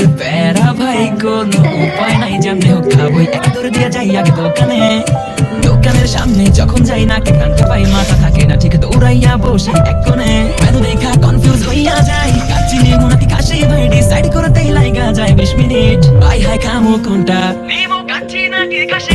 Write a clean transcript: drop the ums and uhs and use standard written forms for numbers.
মনের প্যারা ভাই, কোনো উপায় নাই, যেমনে হোক খাবই। এক দৌড় দিয়ে যাই আগে দোকানে, দোকানের সামনে যখন যাই নাকে কানতে পাই, মাথা থাকে না ঠিক, দৌড়াইয়া বসি এক কোণে। মেনু দেখা কনফিউজ হইয়া যাই, কাচ্চি নেমু নাকি কাশি ভাই, ডিসাইড করতেই লাইগা যায় 20 মিনিট। ভাই হাই খামু কোনটা, নেমু কাচ্চি নাকি কাশি